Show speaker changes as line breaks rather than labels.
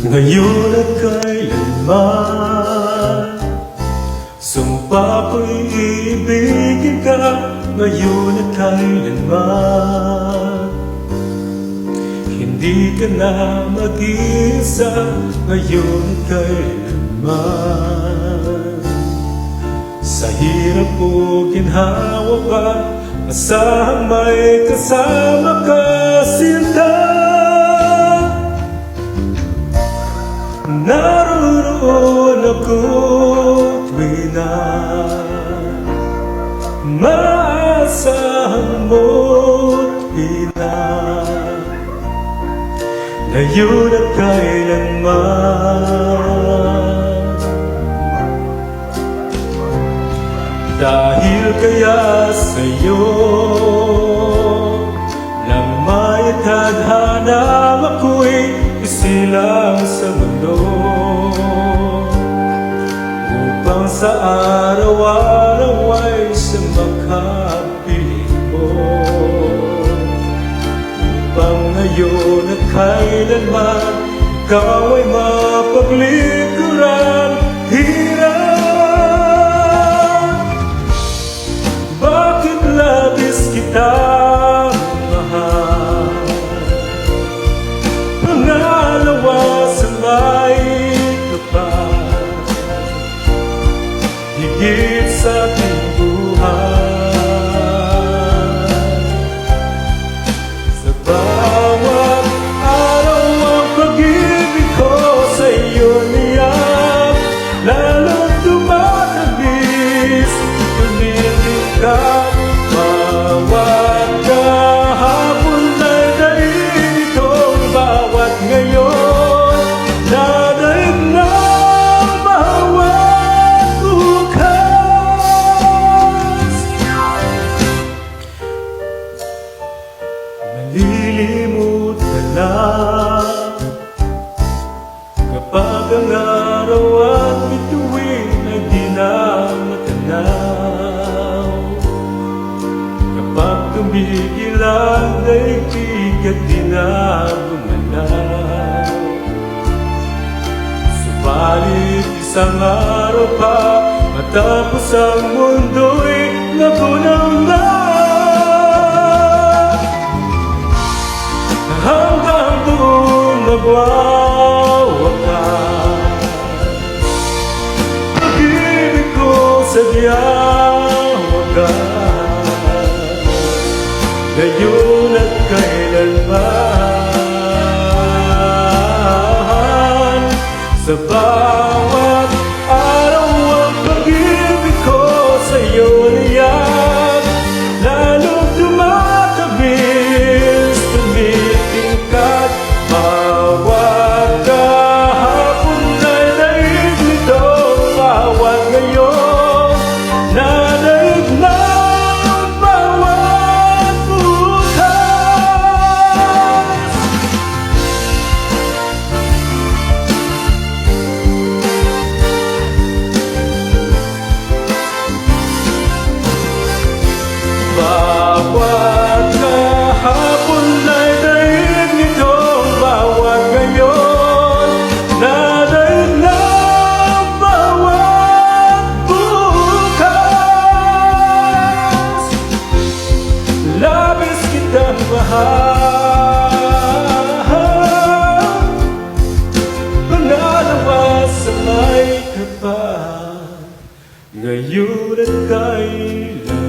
Ngayon at kailanman, sumpa ko'y iibigin ka. Ngayon at kailanman, hindi ka na mag-iisa. Ngayon at kailanman, sa hirap o ginhawa pa, asahang may kasama ka, sinta. Naroon ako tuwing na maasahan mo't ilan, ngayon at kailanman. Dahil kaya sa'yo nang may tadhana, ako'y isilang sa mundo, upang sa araw-araw ay sa makapiling mo, upang ngayon at kailanman ikaw ay mapaglikuran. Hirap, bakit labis kitang mahal? Pangalawa sa may kapal, higit sa aking buhay. Sa bawat araw ang pag-ibig ko sa iyo niyak, lalong tumatagis, tumitingkad. Bawat kahapon ay daig itong bawat ngayon, dadaig na bawat bukas. Malilimot ka lang kapag ang araw at bituin ay di na matanaw, kapag tumigil ang daigdig at di na gumalaw. Subalit isang araw pa, matapos ang mundo'y nagunaw na, hanggang doon magwawakas. Pag-ibig ko sadyang wagas, ngayon at kailanman. Sa bawat araw ang pag-ibig ko sa iyo niyak, lalong tumatabis, tumitingkad. Bawat kahapon ay daig nito, bawat ngayon nadaig na bawat bukas. Bawat kahapon ay daig nito, bawat ngayon nadaig na bawat bukas. Labis kitang mahal, pangalawa sa may kapal, ngayon at kailanman.